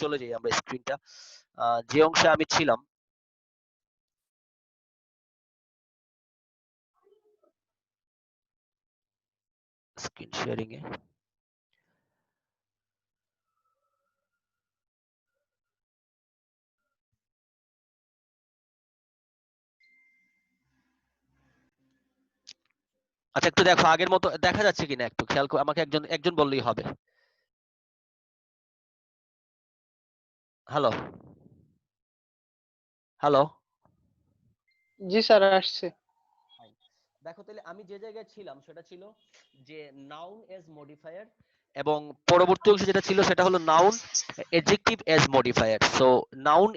চলে যাই আমরা স্ক্রিনটা, যে অংশে আমি ছিলাম। স্ক্রিন শেয়ারিং এ আচ্ছা একটু দেখো আগের মতো দেখা যাচ্ছে কিনা, একটু খেয়াল করে আমাকে একজন একজন বললেই হবে। Hello hello. জি স্যার আসছে। দেখো তাহলে আমি যে জায়গায় ছিলাম সেটা ছিল যে নাউন এজ মডিফায়ার, এবং পরবর্তী অংশ যেটা ছিল সেটা হলো noun adjective as modifier. So noun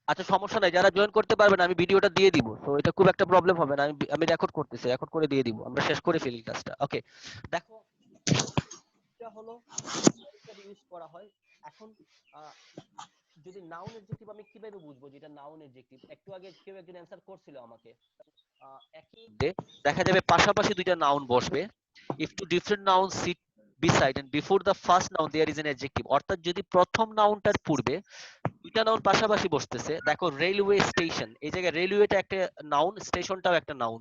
আচ্ছা সমস্যা নাই, যারা জয়েন করতে পারবেন আমি ভিডিওটা দিয়ে দিব, তো এটা খুব একটা প্রবলেম হবে না, আমি রেকর্ড করতেছি, রেকর্ড করে দিয়ে দিব, আমরা শেষ করে ফেলি ক্লাসটা। ওকে দেখো এটা হলো ইউজ করা হয়। এখন যদি নাউন এডজেক্টিভ আমি কিভাবে বুঝবো যেটা নাউন এডজেক্টিভ, একটু আগে কেউ একজন অ্যানসার করছিল আমাকে, একই দেখা যাবে পাশাপাশি দুইটা নাউন বসবে, if two different nouns sit beside and before the first noun there is an adjective, অর্থাৎ যদি প্রথম নাউনটার পূর্বে দুইটা নাউন পাশাপাশি বসতেছে, দেখো রেলওয়ে স্টেশন, এই জায়গায় রেলওয়েটা একটা নাউন, স্টেশনটাও একটা নাউন,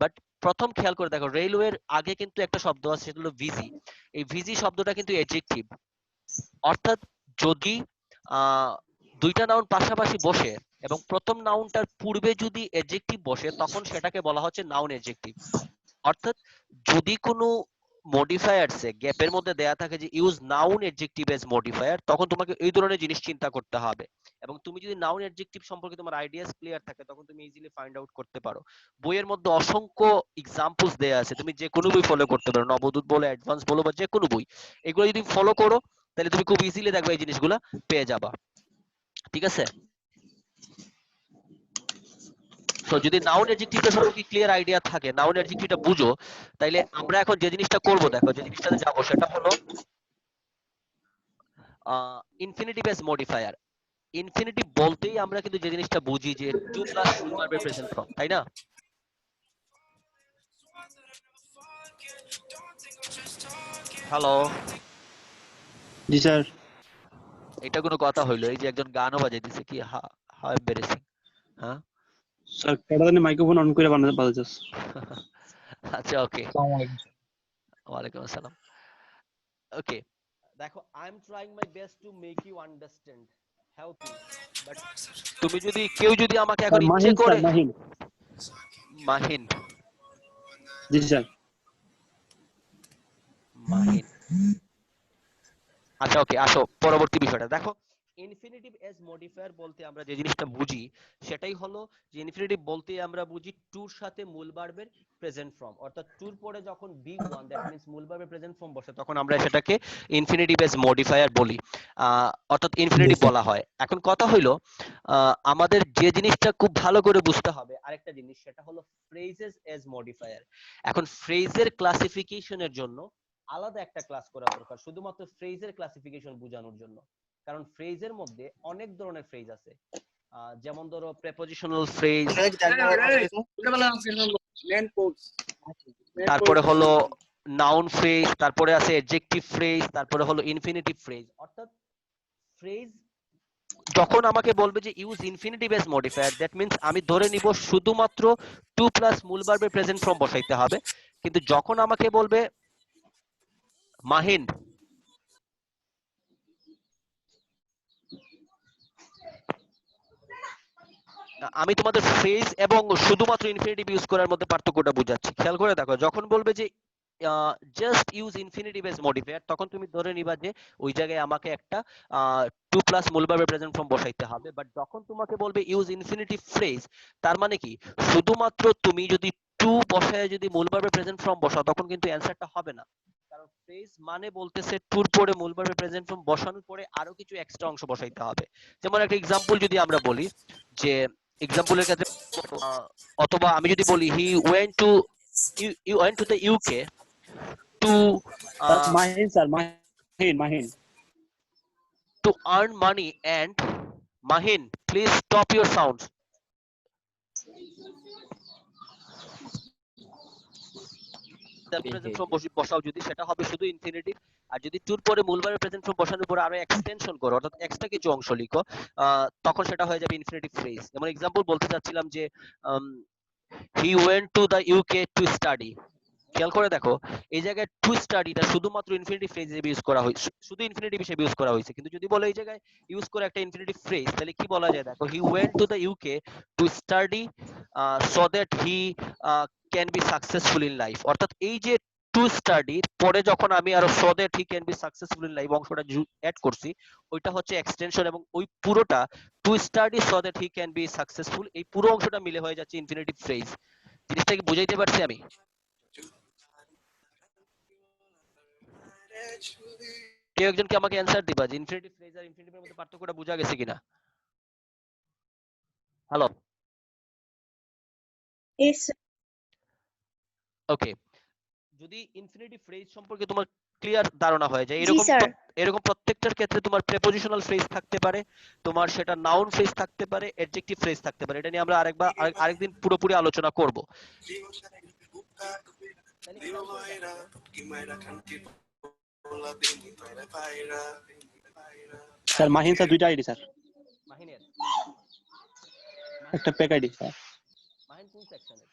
বাট প্রথম খেয়াল করে দেখো রেলওয়ের আগে কিন্তু একটা শব্দ আছে সেটা হলো ভিজি, এই ভিজি শব্দটা কিন্তু অ্যাডজেক্টিভ, অর্থাৎ যদি দুইটা নাউন পাশাপাশি বসে এবং প্রথম নাউনটার পূর্বে যদি অ্যাডজেক্টিভ বসে তখন সেটাকে বলা হচ্ছে নাউন অ্যাডজেক্টিভ। অর্থাৎ যদি কোনো মডিফায়ারসে গ্যাপের মধ্যে দেয়া থাকে যে use noun adjective as modifier, তখন তোমাকে এই ধরনের জিনিস চিন্তা করতে হবে, এবং তুমি যদি নাউন অ্যাডজেক্টিভ সম্পর্কে তোমার আইডিয়াস ক্লিয়ার থাকে তখন তুমি ইজিলি ফাইন্ড আউট করতে পারো। বইয়ের মধ্যে অসংখ্য এক্সাম্পলস দেয়া আছে, তুমি যে কোনো বই ফলো করতে পারো, নবদূত বলো, অ্যাডভান্স বলো, বা যে কোনো বই, এগুলো যদি ফলো করো তাহলে তুমি খুব ইজিলি দেখবে এই জিনিসগুলো পেয়ে যাবা। ঠিক আছে, তো যদি নাউন অ্যাডজেক্টিভটা সম্পর্কে ক্লিয়ার আইডিয়া থাকে, নাউন অ্যাডজেক্টিভটা বুঝো, তাইলে আমরা এখন যে জিনিসটা করব, দেখো যে জিনিসটাতে যাব সেটা হলো ইনফিনিটিভ এজ মডিফায়ার। ইনফিনিটিভ বলতেই আমরা কিন্তু যে জিনিসটা বুঝি যে টু প্লাস ফুল ভার্বের প্রেজেন্ট ফর্ম, তাই না? হ্যালো, জি স্যার। এটা কোনো কথা হইলো? এই যে একজন গানও বাজাই দিছে, কি হাউ এম্বারেসিং। হ্যাঁ স্যার কটা দিনে মাইক্রোফোন অন করে বাজাচ্ছিস। আচ্ছা ওকে, আসসালামু আলাইকুম। ওয়ালাইকুম আসসালাম। ওকে দেখো, I am trying my best to make you understand, help me, but তুমি যদি কেউ যদি আমাকে এখন স্যার ইচ্ছে মাহিন, করে, স্যার মাহিন। মাহিন, জি স্যার। মাহিন, আচ্ছা ওকে, আসো পরবর্তী বিষয়টা দেখো। ইনফিনিটিভ এজ মডিফায়ার বলতে আমরা যে জিনিসটা বুঝি সেটাই হলো যে ইনফিনিটিভ বলতে আমরা বুঝি টুর সাথে মূল ভার্বের প্রেজেন্ট ফর্ম, অর্থাৎ টুর পরে যখন বি ওয়ান দ্যাট মিন্স মূল ভার্বের প্রেজেন্ট ফর্ম বসে তখন আমরা সেটাকে ইনফিনিটিভ এজ মডিফায়ার বলি, অর্থাৎ ইনফিনিটিভ বলা হয়। এখন কথা হইলো আমাদের যে জিনিসটা খুব ভালো করে বুঝতে হবে আরেকটা জিনিস, সেটা হলো ফ্রেজেস এজ মডিফায়ার। এখন ফ্রেজের ক্লাসিফিকেশনের জন্য আলাদা একটা ক্লাস করা দরকার শুধুমাত্র ফ্রেজের ক্লাসিফিকেশন বোঝানোর জন্য, কারণ ফ্রেজের মধ্যে অনেক ধরনের ফ্রেজ আছে, যেমন ধরো প্রেপোজিশনাল ফ্রেজ, তারপরে হলো নাউন ফ্রেজ, তারপরে আছে অ্যাডজেক্টিভ ফ্রেজ, তারপরে হলো ইনফিনিটিভ ফ্রেজ। অর্থাৎ ফ্রেজ যখন আমাকে বলবে যে use infinitive as modifier, that means আমি ধরে নিব শুধুমাত্র টু প্লাস মূল ভার্বের প্রেজেন্ট ফর্ম বসাইতে হবে, কিন্তু যখন আমাকে বলবে মাহিন, আমি তোমাদের ফ্রেজ এবং শুধুমাত্র ইনফিনিটিভ ইউজ করার মধ্যে পার্থক্যটা বুঝাচ্ছি, খেয়াল করে দেখো। যখন বলবে যে just use infinitive as modifier, তখন তুমি ধরে নিবা যে ওই জায়গায় আমাকে একটা টু প্লাস মূল ভার্বের প্রেজেন্ট ফর্ম বসাইতে হবে, বাট যখন তোমাকে বলবে ইউজ ইনফিনিটিভ ফ্রেজ, তার মানে কি শুধুমাত্র তুমি যদি টু বসায় যদি মূল ভার্বের প্রেজেন্ট ফর্ম বসাও তখন কিন্তু অ্যানসারটা হবে না, কারণ ফ্রেজ মানে বলতেছে টুর পরে মূল ভার্বের প্রেজেন্ট ফর্ম বসানোর পরে আরো কিছু এক্সট্রা অংশ বসাইতে হবে। যেমন একটা এক্সাম্পল যদি আমরা বলি, যে এক্সাম্পলের ক্ষেত্রে অথবা আমি যদি বলি he went to you went to the UK to Mahin sir, Mahin Mahin. to earn money and Mahin, please stop your sounds. The present form বসাও যদি, সেটা হবে শুধু ইনফিনিটিভ। আর যদি টুর পরে মূল ভার্বের প্রেজেন্ট ফর্ম বসানোর পরে আরো এক্সটেনশন করো, অর্থাৎ এক্সট্রা কিছু অংশ লিখো, তখন সেটা হয়ে যাবে ইনফিনিটিভ ফ্রেজ। যেমন এক্সাম্পল বলতে চাচ্ছিলাম যে he went to the UK to study. খেয়াল করে দেখো, এই জায়গায় টু স্টাডিটা শুধুমাত্র ইনফিনিটিভ ফ্রেজ হিসেবে ইউজ করা হয়েছে, শুধু ইনফিনিটিভ হিসেবে ইউজ করা হয়েছে। কিন্তু যদি বলো এই জায়গায় ইউজ করে একটা ইনফিনিটিভ ফ্রেজ, তাহলে কি বলা যায়? দেখো, he went to the UK to study so that he can be successful in life. অর্থাৎ এই যে টু স্টাডি পরে যখন আমি আরো so that he can be successful in life অংশটা অ্যাড করছি, ওইটা হচ্ছে এক্সটেনশন, এবং ওই পুরোটা to study so that he can be successful, এই পুরো অংশটা মিলে হয়ে যাচ্ছে ইনফিনিটিভ ফ্রেজ। জিনিসটা কি বুঝাইতে পারছি আমি? কেউ একজন কি আমাকে অ্যানসার দিবা যে ইনফিনিটিভ ফ্রেজ আর ইনফিনিটিভের মধ্যে পার্থক্যটা বোঝা গেছে কিনা? হ্যালো, ওকে। যদি ইনফিনিটিভ ফ্রেজ সম্পর্কে তোমার ক্লিয়ার ধারণা হয়ে যায়, জি স্যার। এরকম প্রত্যেকটার ক্ষেত্রে তোমার প্রেপোজিশনাল ফ্রেজ থাকতে পারে, তোমার সেটা নাউন ফ্রেজ থাকতে পারে, অ্যাডজেক্টিভ ফ্রেজ থাকতে পারে। এটা নিয়ে আমরা আরেকদিন পুরোপুরি আলোচনা করব। স্যার মাহিন স্যার দুইটা আইডি স্যার, মাহিনের একটা প্যাক আইডি স্যার। মাহিন কোন সেকশনে?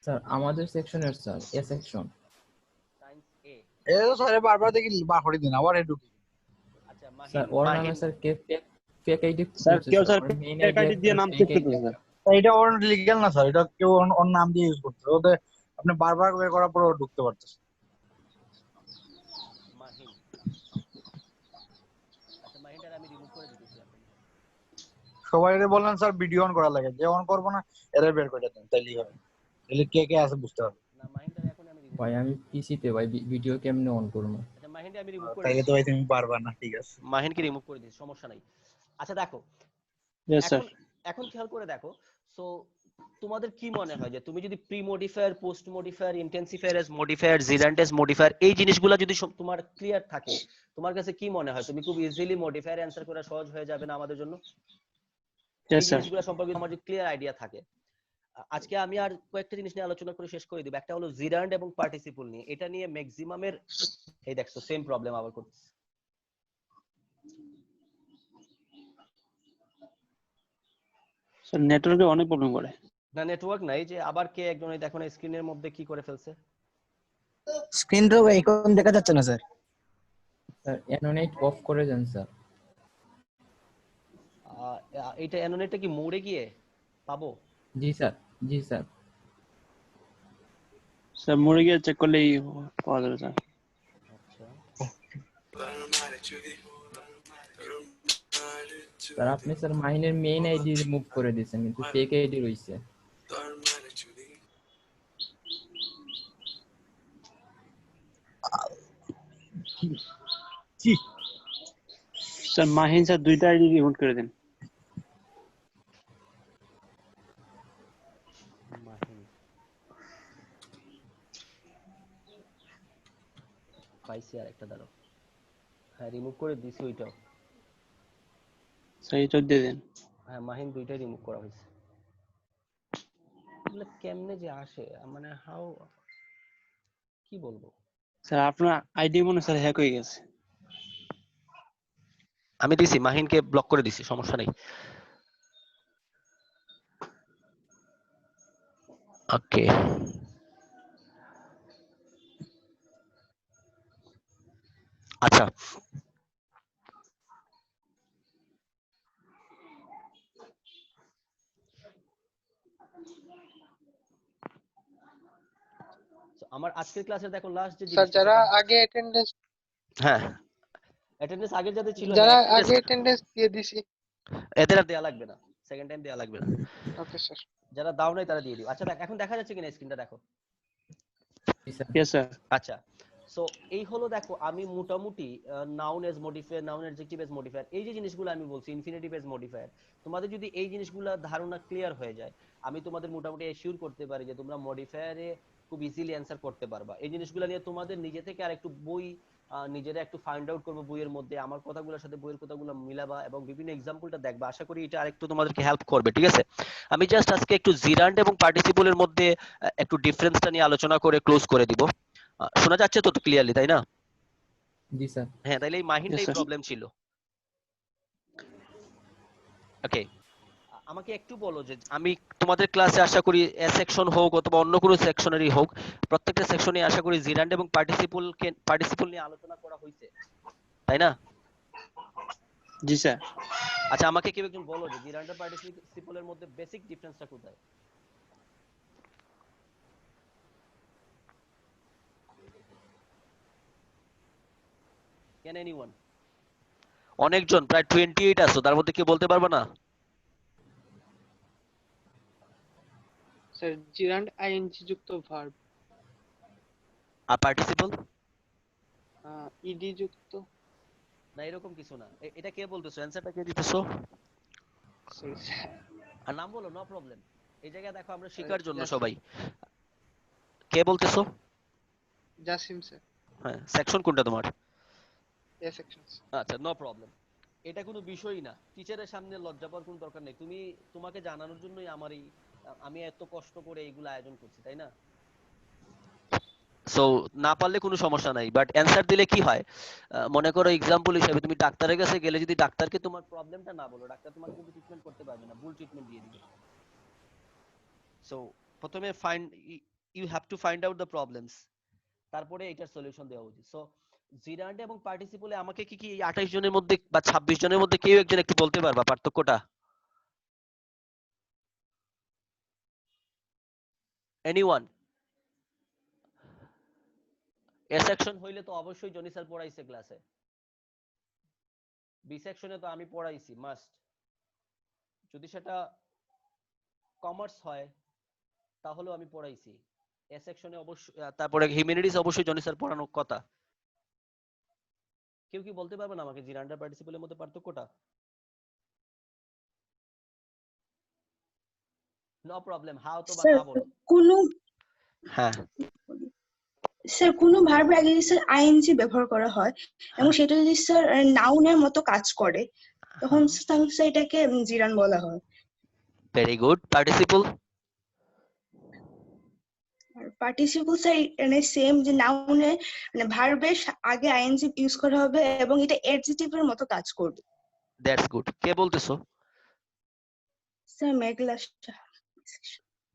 স্যার আমাদের সেকশনের স্যার এ সেকশন। সায়েন্স এ। এ তো স্যার বারবার দেখি বার করে দিন আবার এ ঢুকি। আচ্ছা স্যার মাহিন, ওর নামে স্যার কে ফেক আইডি স্যার কেউ স্যার প্যাক আইডি দিয়ে নাম চেক করতেছে স্যার। এটা ওর লিগ্যাল না স্যার, এটা কেউ ওর নাম দিয়ে ইউজ করতে ওদের আপনি বারবার বের করার পর ঢুকতে পারতেছে। মাহিন, আচ্ছা মাহিনটা আমি রিমুভ করে দিতেছি এখন। সবাই বললেন স্যার ভিডিও অন করা লাগে, যে অন করবো না এরা বের করে দেন, তাইলেই হবে। তাহলে কে কে আছে বুঝতে হবে। না মাহিনটা এখন আমি রিমুভ। ভাই আমি পিসিতে ভাই ভিডিও কেমনে অন করব? আচ্ছা মাহিনটা আমি রিমুভ করে তাইলে দিচ্ছি। তো ভাই তুমি পারবা না, ঠিক আছে। মাহিনকে রিমুভ করে দিচ্ছি, সমস্যা নাই। আচ্ছা দেখো, ইয়েস স্যার। এখন খেয়াল করে দেখো, সো তোমাদের কি মনে হয় যে তুমি যদি pre modifier, post modifier, intensifier S modifier, gerund S modifier, এই জিনিসগুলো যদি তোমার ক্লিয়ার থাকে, তোমার কাছে কি মনে হয় তুমি খুব ইজিলি মডিফায়ার অ্যানসার করা সহজ হয়ে যাবে না আমাদের জন্য? এই ইয়েস স্যার। জিনিসগুলো সম্পর্কে আমার যদি ক্লিয়ার আইডিয়া থাকে, আজকে আমি আর কয়েকটা জিনিস নিয়ে আলোচনা করে শেষ করে দিব। একটা হলো জিরান্ট এবং পার্টিসিপল নিয়ে, এটা নিয়ে ম্যাক্সিমামের এই দেখছো সেম প্রবলেম আবার করতেছে। স্যার নেটওয়ার্কে অনেক প্রবলেম করে। না নেটওয়ার্ক নাই, যে আবার কে একজন এই দেখো না স্ক্রিনের মধ্যে কি করে ফেলছে। স্ক্রিনটা এখন দেখা যাচ্ছে না স্যার। স্যার অ্যানোনেট অফ করে দেন স্যার। এটা অ্যানোনেটটা কি মোড়ে গিয়ে পাবো? জি স্যার, জি স্যার। স্যার মরে গিয়ে চেক করলেই পাওয়া যাবে স্যার। আচ্ছা স্যার আপনি স্যার মাইনের মেইন আইডি রিমুভ করে দিয়েছেন কিন্তু ফেক আইডি রইছে। স্যার মাহিন স্যার দুইটা আইডি রিমুভ করে দেন। মাহিন পাইছি, আর একটা দাঁড়াও। হ্যাঁ রিমুভ করে দিছি ওইটাও। স্যার এটা দিয়ে দেন। হ্যাঁ মাহিন দুইটাই রিমুভ করা হয়েছে। এগুলো কেমনে যে আসে, মানে হাউ, কি বলবো। স্যার আপনার আইডি মনে স্যার হ্যাক হয়ে গেছে। আমি দিছি, মাহিনকে ব্লক করে দিছি, সমস্যা নেই। ওকে আচ্ছা, আমার আজকের ক্লাসে দেখো লাস্ট যে স্যার জিনিসটা যারা আগে অ্যাটেন্ডেন্স হ্যাঁ অ্যাটেন্ডেন্স আগের যাদের ছিল, যারা হ্যাঁ, আগে অ্যাটেন্ডেন্স দিয়ে দিছি। এদের আর দেয়া লাগবে না, সেকেন্ড টাইম দেয়া লাগবে না। Okay sir. যারা দাও নাই তারা দিয়ে দিও। আচ্ছা দেখ এখন দেখা যাচ্ছে কিনা স্ক্রিনটা দেখো। জি স্যার। Yes sir. আচ্ছা সো এই হলো দেখো, আমি মোটামুটি noun as modifier, noun adjective as modifier, এই যে জিনিসগুলো আমি বলছি, ইনফিনিটিভ এজ মডিফায়ার, তোমাদের যদি এই জিনিসগুলো ধারণা ক্লিয়ার হয়ে যায়, আমি তোমাদের মোটামুটি এশিওর করতে পারি যে তোমরা মডিফায়ারে খুব ইজিলি অ্যানসার করতে পারবা। এই জিনিসগুলো নিয়ে তোমাদের নিজে থেকে আর একটু বই নিজেরা একটু ফাইন্ড আউট করবো বইয়ের মধ্যে, আমার কথাগুলোর সাথে বইয়ের কথাগুলো মিলাবা এবং বিভিন্ন এক্সাম্পলটা দেখবা। আশা করি এটা আরেকটু তোমাদেরকে হেল্প করবে, ঠিক আছে? আমি জাস্ট আজকে একটু জিরান্ড এবং পার্টিসিপলের মধ্যে একটু ডিফারেন্সটা নিয়ে আলোচনা করে ক্লোজ করে দিব। শোনা যাচ্ছে তো ক্লিয়ারলি, তাই না? জি স্যার। হ্যাঁ, তাইলে এই মাহিনটাই Yes, sir. প্রবলেম ছিল। ওকে, আমাকে একটু বলো যে আমি তোমাদের ক্লাসে আশা করি এ সেকশন হোক অথবা অন্য কোনো সেকশনেরই হোক, প্রত্যেকটা সেকশনে আশা করি জিরান্ড এবং পার্টিসিপল নিয়ে আলোচনা করা হয়েছে, তাই না? জি স্যার। আচ্ছা, আমাকে কেউ একজন বলো যে জিরান্ড আর পার্টিসিপলের মধ্যে বেসিক ডিফারেন্সটা কোথায়? Can anyone? অনেকজন, প্রায় 28 আছো, তার মধ্যে কেউ বলতে পারবে না? স্যার জিরান্ড আইএনজি যুক্ত ভার্ব, আর পার্টিসিপল ইডি যুক্ত। না, এরকম কিছু না। এটা কে বলতেছো? অ্যানসারটা কে দিতেছো? Sorry sir. আর নাম বলো, নো প্রবলেম। এই জায়গায় দেখো আমরা শেখার জন্য জাসিম। সবাই। কে বলতেছো? জাসিম স্যার, হ্যাঁ, সেকশন কোনটা তোমার? এ সেকশন। আচ্ছা, নো প্রবলেম। এটা কোনো বিষয়ই না, টিচারের সামনে লজ্জা পাওয়ার কোনো দরকার নেই। তোমাকে জানানোর জন্যই আমি এত কষ্ট করে এগুলো আয়োজন করছি, তাই না? সো না পারলে কোনো সমস্যা নাই, বাট অ্যানসার দিলে কি হয়, মনে করো এক্সাম্পল হিসেবে তুমি ডাক্তারের কাছে গেলে, যদি ডাক্তারকে তোমার প্রবলেমটা না বলো, ডাক্তার তোমাকে কিন্তু ট্রিটমেন্ট করতে পারবে না, ভুল ট্রিটমেন্ট দিয়ে দিবে। সো প্রথমে you have to find out the problems, তারপরে এটার সলিউশন দেওয়া উচিত। সো জিরান্ড এবং পার্টিসিপলে আমাকে কি এই 28 জনের মধ্যে বা 26 জনের মধ্যে কেউ একজন একটু বলতে পারবা পার্থক্যটা? এনিওয়ান? এ সেকশন হইলে তো অবশ্যই জনি স্যার পড়াইছে ক্লাসে, বি সেকশনে তো আমি পড়াইছি মাস্ট। যদি সেটা কমার্স হয় তাহলেও আমি পড়াইছি। এ সেকশনে অবশ্যই, তারপরে হিউম্যানিটিস অবশ্যই জনি স্যার পড়ানোর কথা। কেউ কি বলতে পারবে না আমাকে জিরান্ড আর পার্টিসিপলের মধ্যে পার্থক্যটা? নো প্রবলেম, হ্যাঁ অথবা স্যার না বলো। কোনো হ্যাঁ স্যার কোনো ভার্বের আগে যদি স্যার আইএনজি ব্যবহার করা হয় এবং হ্যাঁ সেটা যদি স্যার নাউনের মতো কাজ করে তখন হ্যাঁ, স্যার এটাকে জিরান বলা হয়। Very good. পার্টিসিপল? আর পার্টিসিপল স্যার মানে সেম, যে নাউনে মানে ভার্বের আগে আইএনজি ইউজ করা হবে এবং এটা অ্যাডজেক্টিভের মতো কাজ করবে। That's good. কে বলতেছো? স্যার মেঘলা,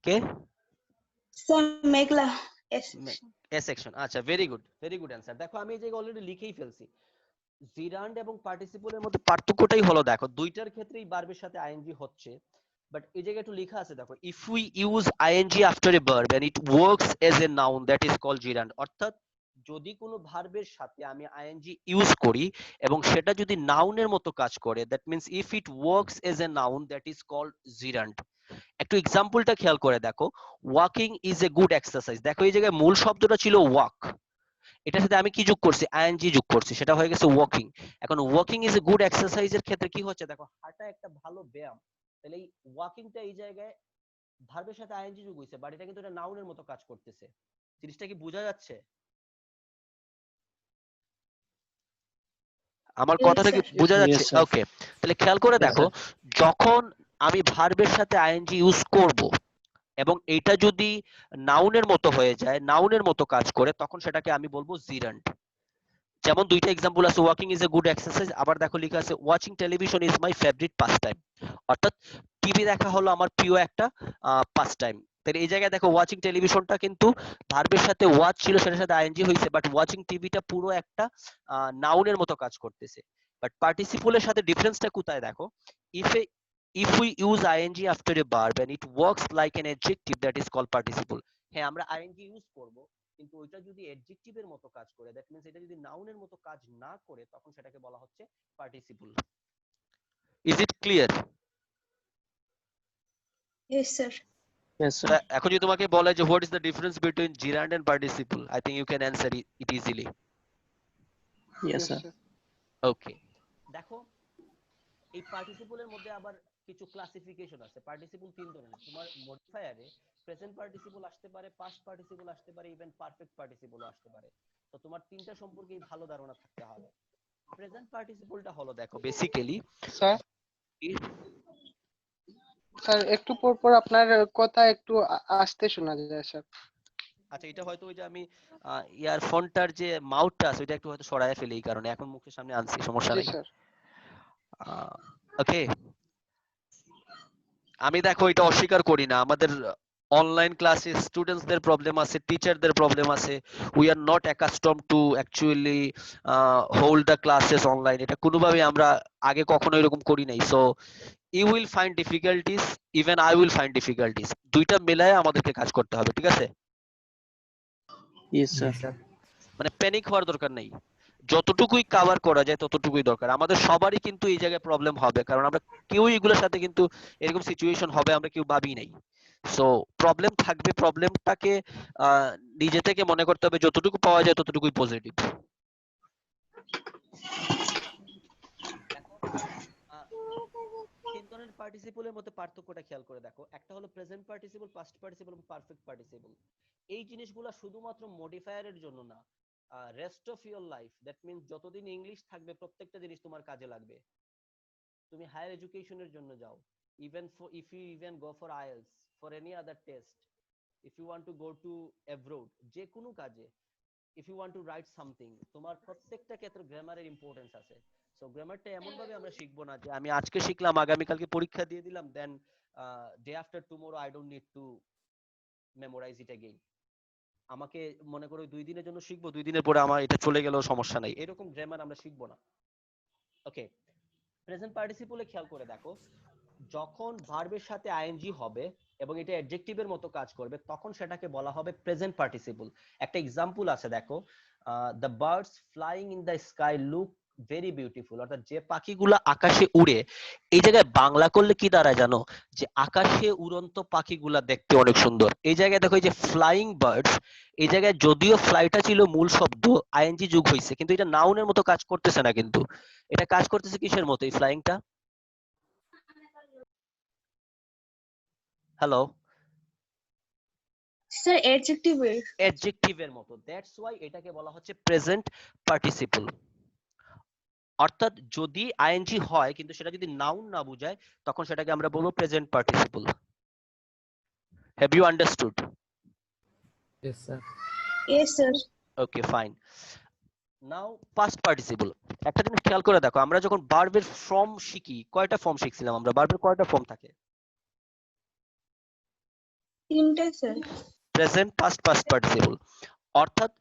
কে? Sir Meghla S. A section. আচ্ছা, very good, very good answer. দেখো আমি এই জায়গায় অলরেডি লিখেই ফেলছি। জিরান্ড এবং পার্টিসিপলের মধ্যে পার্থক্যটাই হলো, দেখো দুইটার ক্ষেত্রেই ভার্বের সাথে আইএনজি হচ্ছে, বাট এই জায়গায় একটু লেখা আছে দেখো, if we use ING after a verb and it works as a noun that is called gerund. অর্থাৎ যদি কোনো ভার্বের সাথে আমি আইএনজি ইউজ করি এবং সেটা যদি নাউনের মতো কাজ করে, that means if it works as a noun that is called gerund. একটু এক্সাম্পলটা খেয়াল করে দেখো, walking is a good exercise. দেখো এই জায়গায় মূল শব্দটা ছিল ওয়াক, এটার সাথে আমি কি যোগ করছি? আইএনজি যোগ করছি, সেটা হয়ে গেছে ওয়াকিং। এখন ওয়াকিং ইজ এ গুড এক্সারসাইজের ক্ষেত্রে কি হচ্ছে, দেখো হাঁটা একটা ভালো ব্যায়াম, তাহলে এই ওয়াকিংটা এই জায়গায় ভার্বের সাথে আইএনজি যোগ হইছে, বাট এটা কিন্তু এটা নাউনের মতো কাজ করতেছে। জিনিসটা কি বোঝা যাচ্ছে? আমার Yes, কথাটা কি sir. বোঝা যাচ্ছে? Yes, sir. ওকে, তাহলে খেয়াল করে Yes, দেখো, sir. যখন আমি ভার্বের সাথে আইএনজি ইউজ করব এবং এটা যদি নাউনের মতো হয়ে যায়, নাউনের মতো কাজ করে, তখন সেটাকে আমি বলবো জিরান্ড। যেমন দুইটা এক্সাম্পল আছে, walking is a good exercise, আবার দেখো লেখা আছে watching television is my favourite pass time. অর্থাৎ টিভি দেখা হলো আমার প্রিয় একটা পাস টাইম। তাহলে এই জায়গায় দেখো ওয়াচিং টেলিভিশনটা কিন্তু ভার্বের সাথে ওয়াচ ছিল, সেটার সাথে আইএনজি হয়েছে, বাট ওয়াচিং টিভিটা পুরো একটা নাউনের মতো কাজ করতেছে। বাট পার্টিসিপলের সাথে ডিফারেন্সটা কোথায় দেখো, if we use ING after a verb and it works like an adjective that is called participle. হ্যাঁ, আমরা আইএনজি ইউজ করব, কিন্তু ওইটা যদি অ্যাডজেক্টিভের মতো কাজ করে, দ্যাট মিন্স এটা যদি নাউনের মতো কাজ না করে, তখন সেটাকে বলা হচ্ছে participle. Is it clear? Yes, sir. Yes, sir. এখন যদি তোমাকে বলে যে what is the difference between gerund and participle, I think you can answer it easily. Yes, sir. Okay, দেখো এই পার্টিসিপলের মধ্যে আবার কিছু ক্লাসিফিকেশন আছে। পার্টিসিপল তিন ধরনের। তোমার মডিফায়ারে প্রেজেন্ট পার্টিসিপল আসতে পারে, পাস্ট পার্টিসিপল আসতে পারে, ইভেন পারফেক্ট পার্টিসিপলও আসতে পারে। তো তোমার তিনটা সম্পর্কে ভালো ধারণা থাকতে হবে। প্রেজেন্ট পার্টিসিপলটা হলো দেখো বেসিক্যালি স্যার স্যার একটু পর পর আপনার কথা একটু আস্তে শোনা যায় স্যার। আচ্ছা, এটা হয়তো ওই যে আমি ইয়ারফোনটার যে মাউথটা আছে ওইটা একটু হয়তো সরায় ফেলি, এই কারণে। এখন মুখের সামনে আনছি, সমস্যা জি নাই। স্যার। ওকে, আমি দেখো এটা অস্বীকার করি না, আমাদের অনলাইন ক্লাসে স্টুডেন্টসদের প্রবলেম আছে, টিচারদের প্রবলেম আছে। We are not accustom to actually hold the classes online. এটা কোনোভাবে আমরা আগে কখনো এরকম করি নাই। So you will find difficulties, even I will find difficulties. দুইটা মিলায় আমাদেরকে কাজ করতে হবে, ঠিক আছে? ইয়েস জি স্যার। স্যার। মানে প্যানিক হওয়ার দরকার নেই, যতটুকুই কভার করা যায় ততটুকুই দরকার। আমাদের সবারই কিন্তু এই জায়গায় প্রবলেম হবে, কারণ আমরা কেউ এগুলোর সাথে কিন্তু এরকম সিচুয়েশন হবে আমরা কেউ ভাবি নাই। সো প্রবলেম থাকবে, প্রবলেমটাকে নিজে থেকে মনে করতে হবে যতটুকু পাওয়া যায় ততটুকুই পজিটিভ। তিন ধরনের পার্টিসিপলের মধ্যে পার্থক্যটা খেয়াল করে দেখো। একটা হলো প্রেজেন্ট পার্টিসিপল, পাস্ট পার্টিসিপল এবং পারফেক্ট পার্টিসিপল। এই জিনিসগুলো শুধুমাত্র মডিফায়ারের জন্য না, rest of your life, that means যতদিন ইংলিশ থাকবে প্রত্যেকটা জিনিস তোমার কাজে লাগবে। তুমি হায়ার এডুকেশনের জন্য যাও, even for if you even go for IELTS, for any other test, if you want to go to abroad, যে কোনো কাজে, if you want to write something, তোমার প্রত্যেকটা ক্ষেত্রে গ্রামারের ইম্পর্টেন্স আছে। সো গ্রামারটা এমন ভাবে আমরা শিখবো না যে আমি আজকে শিখলাম, আগামীকালকে পরীক্ষা দিয়ে দিলাম, then day after tomorrow I don't need to memorize it again. আমাকে মনে করো 2 দিনের জন্য শিখবো, 2 দিনের পরে আমার এটা চলে গেলেও সমস্যা নাই, এরকম গ্রামার আমরা শিখবো না। ওকে, প্রেজেন্ট পার্টিসিপলে খেয়াল করে দেখো, যখন ভার্বের সাথে আইএনজি হবে এবং এটা অ্যাডজেক্টিভের মতো কাজ করবে তখন সেটাকে বলা হবে প্রেজেন্ট পার্টিসিপল। একটা এক্সাম্পল আছে দেখো, the birds flying in the sky look very beautiful, অর্থাৎ যে পাখিগুলা আকাশে উড়ে। এই জায়গায় বাংলা করলে কি দাঁড়ায় জানো? যে আকাশে উড়ন্ত পাখিগুলা দেখতে অনেক সুন্দর। এই জায়গায় দেখো, এই যে ফ্লাইং বার্ডস, এই জায়গায় যদিও ফ্লাইটা ছিল মূল শব্দ, আইএনজি যোগ হয়েছে, কিন্তু এটা নাউনের মতো কাজ করতেছে না, কিন্তু এটা কাজ করতেছে কিসের মতো এই ফ্লাইংটা? হ্যালো, স্যার অ্যাডজেক্টিভ অ্যাডজেক্টিভের মতো। দ্যাটস ওয়াই এটাকে বলা হচ্ছে প্রেজেন্ট পার্টিসিপল। অর্থাৎ যদি আইএনজি হয় কিন্তু সেটা যদি নাউন না বোঝায় তখন সেটাকে আমরা বলবো present participle. Have you understood? Yes sir. Yes sir. Okay, fine. Now past participle. একটা জিনিস খেয়াল করে দেখো, আমরা যখন ভার্বের ফর্ম শিখি, কয়টা ফর্ম শিখছিলাম আমরা? ভার্বের কয়টা ফর্ম থাকে? তিনটে sir. Present, past, past participle. অর্থাৎ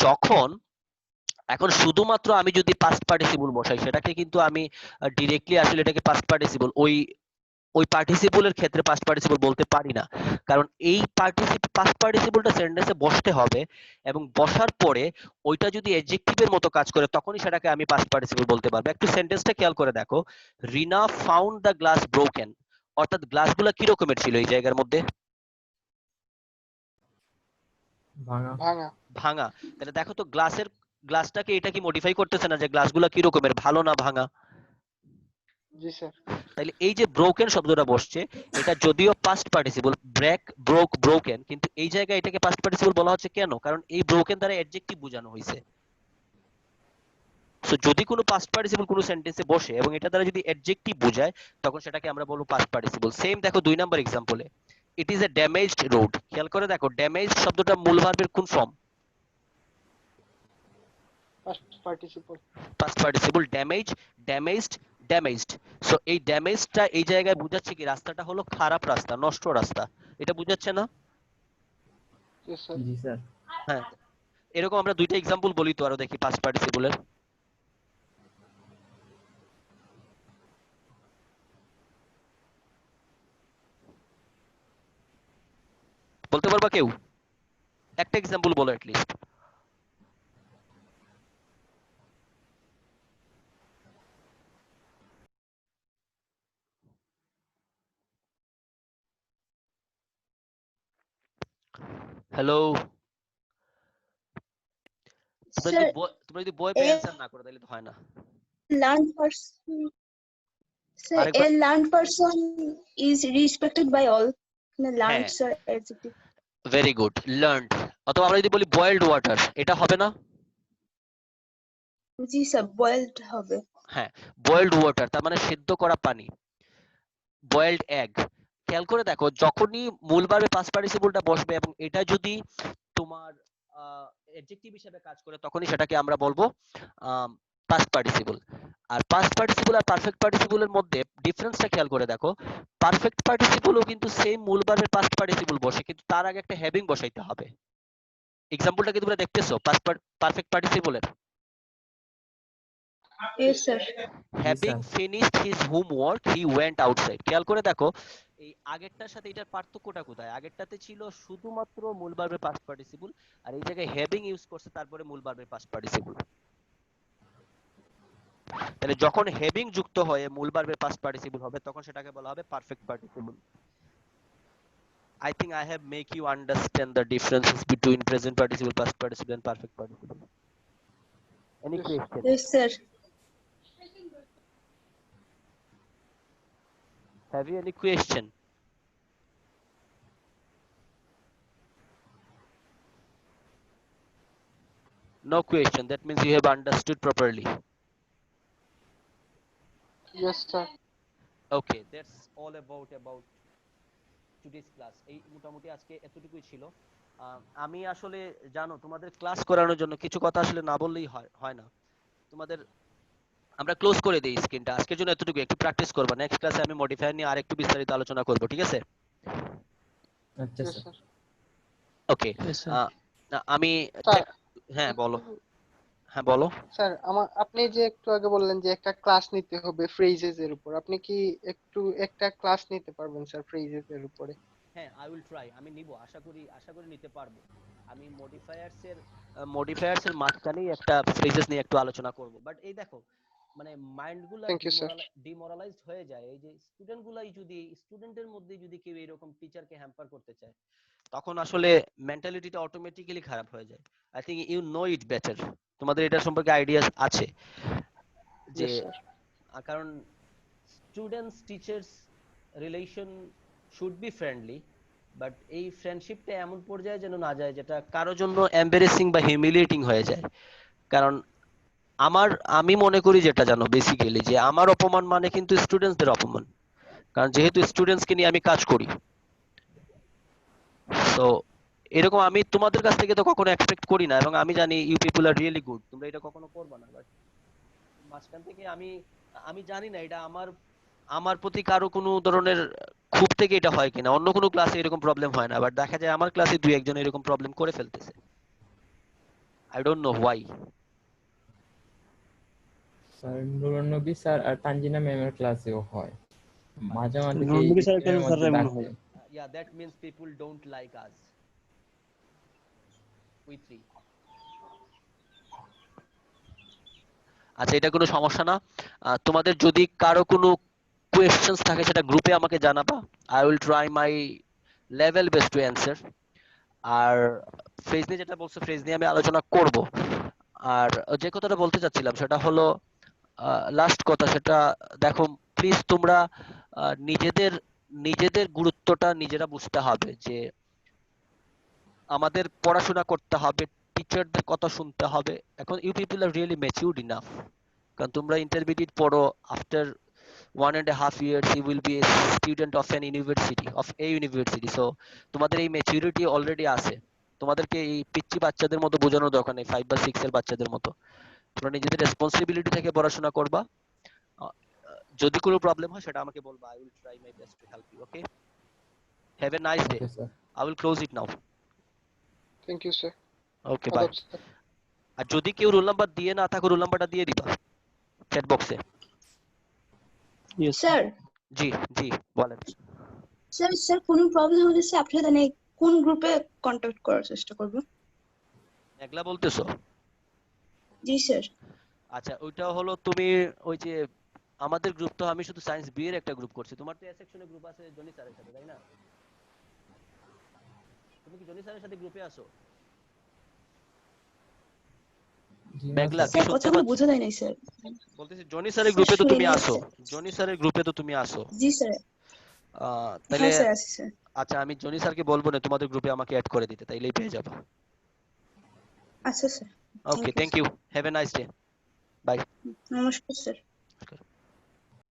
যখন, এখন শুধুমাত্র আমি যদি পাস্ট পার্টিসিপল বসাই সেটাকে কিন্তু আমি ডিরেক্টলি আসলে এটাকে পাস্ট পার্টিসিপল ওই পার্টিসিপলের ক্ষেত্রে পাস্ট পার্টিসিপল বলতে পারি না, কারণ এই পাস্ট পার্টিসিপলটা সেন্টেন্সে বসতে হবে এবং বসার পরে ওইটা যদি অ্যাডজেক্টিভের মতো কাজ করে তখনই সেটাকে আমি পাস্ট পার্টিসিপল বলতে পারবো। একটু সেন্টেন্সটা খেয়াল করে দেখো, রিনা ফাউন্ড দ্য গ্লাস ব্রোকেন, অর্থাৎ গ্লাসগুলো কি রকমের ছিল এই জায়গার মধ্যে? ভাঙা। ভাঙা। ভাঙা। তাহলে দেখো তো, গ্লাসটাকে এটা কি মডিফাই করতেছে না যে গ্লাসগুলো কি রকমের, ভালো না ভাঙা? জি স্যার। তাহলে এই যে ব্রোকেন শব্দটা বসছে, এটা যদিও past participle, break, broke, broken, কিন্তু এই জায়গায় এটাকে পাস্ট পার্টিসিপল বলা হচ্ছে কেন? কারণ এই ব্রোকেন দ্বারা অ্যাডজেক্টিভ বোঝানো হয়েছে। সো যদি কোনো পাস্ট পার্টিসিপল কোনো সেন্টেন্সে বসে এবং এটা দ্বারা যদি অ্যাডজেক্টিভ বোঝায় তখন সেটাকে আমরা বলবো পাস্ট পার্টিসিপল। সেম দেখো 2 নাম্বার এক্সাম্পলে, it is a damaged road. খেয়াল করে দেখো, ড্যামেজড শব্দটা মূল ভার্বের কোন form? Past participle. Past participle. Damage, damaged, damaged. So এই ড্যামেজটা এই জায়গায় বোঝাচ্ছে কি? রাস্তাটা হলো খারাপ রাস্তা, নষ্ট রাস্তা। এটা বোঝাচ্ছে না? জি স্যার। জি স্যার। হ্যাঁ, এরকম আমরা দুইটা এক্সাম্পল বলি তো আরো, দেখি পাস্ট পার্টিসিপলের। বলতে পারবা কেউ? একটা এক্সাম্পল বলো অ্যাট লিস্ট। হ্যালো, স্যার তোমরা যদি বই পেয়ে অ্যানসার না করো তাহলে তো হয় না। লার্ন পারসন Sir, আরেকবার a learned person is respected by all. হ্যাঁ, Learned, sir, adjective. Very good, learned. অথবা আমরা যদি বলি বয়েলড ওয়াটার, এটা হবে না? জি স্যার, boiled হবে। হ্যাঁ, বয়েলড ওয়াটার তার মানে সিদ্ধ করা পানি। বয়েলড এগ, খেয়াল করে দেখো যখনই মূল ভার্বে পাস্ট পার্টিসিপলটা বসবে এবং এটা যদি তোমার অ্যাডজেক্টিভ হিসেবে কাজ করে, তখনই সেটাকে আমরা বলবো পাস্ট পার্টিসিপল। আর পাস্ট পার্টিসিপল আর পারফেক্ট পার্টিসিপলের মধ্যে ডিফারেন্সটা খেয়াল করে দেখো, পারফেক্ট পার্টিসিপলও কিন্তু সেম মূল ভার্বের পাস্ট পার্টিসিপল বসে, কিন্তু তার আগে একটা হ্যাভিং বসাইতে হবে। এক্সাম্পলটা কি তোমরা দেখতেছো পারফেক্ট পার্টিসিপলের? Yes, sir. Having finished his homework he went outside. খেয়াল করে দেখো এই আগেরটার সাথে এটার পার্থক্যটা কোথায়? আগেরটাতে ছিল শুধুমাত্র মূল ভার্বের পাস্ট পার্টিসিপল, আর এই জায়গায় হ্যাভিং ইউজ করছে তারপরে মূল ভার্বের পাস্ট পার্টিসিপল। তাহলে যখন হ্যাভিং যুক্ত হয়ে মূল ভার্বের পাস্ট পার্টিসিপল হবে, তখন সেটাকে বলা হবে perfect participle. I think I have make you understand the differences between present participle, past participle and perfect participle. Any Yes. question? Yes, sir. Have you any question? No question. That means you have understood properly. Yes, sir. Okay, that's all about today's class. এই মোটামুটি আজকে এতটুকুই ছিল। আমি আসলে জানো তোমাদের class করানোর জন্য কিছু কথা আসলে না বললেই হয় না। তোমাদের আমরা ক্লোজ করে দেই স্ক্রিনটা। আজকের জন্য এতটুকু, একটু প্র্যাকটিস করবা। নেক্সট ক্লাসে আমি মডিফায়ার নিয়ে আরেকটু বিস্তারিত আলোচনা করব, ঠিক আছে? আচ্ছা Yes, স্যার। sir. ওকে, Yes, sir. আমি স্যার, হ্যাঁ বলো, হ্যাঁ বলো। স্যার আপনি যে একটু আগে বললেন যে একটা ক্লাস নিতে হবে ফ্রেজেস এর উপর, আপনি কি একটু একটা ক্লাস নিতে পারবেন স্যার ফ্রেজেস এর উপরে? হ্যাঁ, আই উইল ট্রাই, আমি নিব, আশা করি নিতে পারবো। আমি মডিফায়ার্স এর মাঝখানেই একটা ফ্রেজেস নিয়ে একটু আলোচনা করব। বাট এই দেখো, মানে মাইন্ড গুলা থ্যাংক ইউ স্যার। ডিমোরালাইজড হয়ে যায়। এই যে স্টুডেন্টের মধ্যে যদি কেউ এরকম টিচারকে হ্যাম্পার করতে চায়, তখন আসলে মেন্টালিটিটা অটোমেটিক্যালি খারাপ হয়ে যায়। I think you know it better. তোমাদের এটা সম্পর্কে আইডিয়া আছে যে ইয়েস স্যার। কারণ students teachers relation should be friendly, but এই ফ্রেন্ডশিপটা এমন পর্যায়ে যেন না যায় যেটা কারোর জন্য এম্বারেসিং বা হিউমিলিয়েটিং হয়ে যায়। কারণ আমি মনে করি যেটা জানো, বেসিক্যালি যে আমার অপমান মানে কিন্তু স্টুডেন্টসদের অপমান। কারণ যেহেতু স্টুডেন্টসকে নিয়ে আমি কাজ করি, তো এরকম আমি তোমাদের কাছ থেকে তো কখনো এক্সপেক্ট করি না, এবং আমি জানি you people are really good, তোমরা এটা কখনো করবে না। বাট মাঝখান থেকে আমি আমি জানি না এটা আমার প্রতি কারো কোনো ধরনের খুব থেকে এটা হয় কিনা। অন্য কোনো ক্লাসে এরকম প্রবলেম হয় না, বাট দেখা যায় আমার ক্লাসে দুই একজন এরকম প্রবলেম করে ফেলতেছে। I don't know why. Sir Nurun Nabi sir আর তানজিনা ম্যামের ক্লাসেও হয় মাঝে মাঝে। নুরুন নবী স্যারের ক্লাসে মধ্যে স্যার এমন ডাকতে হয়। Yeah, that means people don't like us. We three. আচ্ছা, এটা কোনো সমস্যা না। তোমাদের যদি কারো কোনো কোয়েশ্চেন্স থাকে সেটা গ্রুপে আমাকে জানাবা। I will try my level best to answer. আর ফ্রেজ নিয়ে যেটা বলছো, ফ্রেজ নিয়ে আমি আলোচনা করব। আর যে কথাটা বলতে চাচ্ছিলাম সেটা হলো লাস্ট কথা, সেটা দেখো প্লিজ তোমরা নিজেদের নিজেদের গুরুত্বটা নিজেরা বুঝতে হবে যে আমাদের পড়াশোনা করতে হবে, টিচারদের কথা শুনতে হবে। এখন you people are really matured enough, কারণ তোমরা ইন্টারমিডিয়েট পড়ো, after 1.5 years you will be a student of an university, of a university. So তোমাদের এই ম্যাচুরিটি অলরেডি আছে। তোমাদেরকে এই পিচ্চি বাচ্চাদের মতো বোঝানোর দরকার নেই, 5 বা 6 এর বাচ্চাদের মতো। তোমরা নিজেদের রেসপন্সিবিলিটি থেকে পড়াশোনা করবা। যদি কোনো প্রবলেম হয় সেটা আমাকে বলবা। I will try my best to help you. Okay, have a nice day. Okay sir. I will close it now. Thank you sir. Okay, bye. আদাব স্যার। আর যদি কেউ রোল নাম্বার দিয়ে না থাকো, রোল নাম্বারটা দিয়ে দিবা চ্যাট বক্সে। Yes, sir. স্যার জি জি বলেন। স্যার কোনো প্রবলেম হলে স্যার আপনি জানেন কোন গ্রুপে কন্ট্যাক্ট করার চেষ্টা করব? একলা বলতেছো? জি স্যার। আচ্ছা, ওইটা হলো তুমি ওই যে আমাদের গ্রুপ, তো আমি শুধু সায়েন্স বি এর একটা গ্রুপ করছি। তোমার তো এ সেকশনে গ্রুপ আছে জনি স্যারের সাথে, তাই না? তুমি কি জনি স্যারের সাথে গ্রুপে আছো? জি মেঘলা মাস্টার। কি স্যার শুনতে কথাগুলো পাচ্ছ? বোঝা যায় নাই স্যার। বলতেছি জনি স্যারের স্যার গ্রুপে তো শুনি তুমি নাই আসো, স্যার। জনি স্যারের গ্রুপে তো তুমি আসো। জি স্যার। তাহলে হ্যাঁ স্যার আছি স্যার। আচ্ছা আমি জনি স্যারকে বলবো না তোমাদের গ্রুপে আমাকে অ্যাড করে দিতে, তাইলেই পেয়ে যাবো। আচ্ছা sir. Okay, thank you thank you, have a nice day, bye. Sir. নমস্কার স্যার।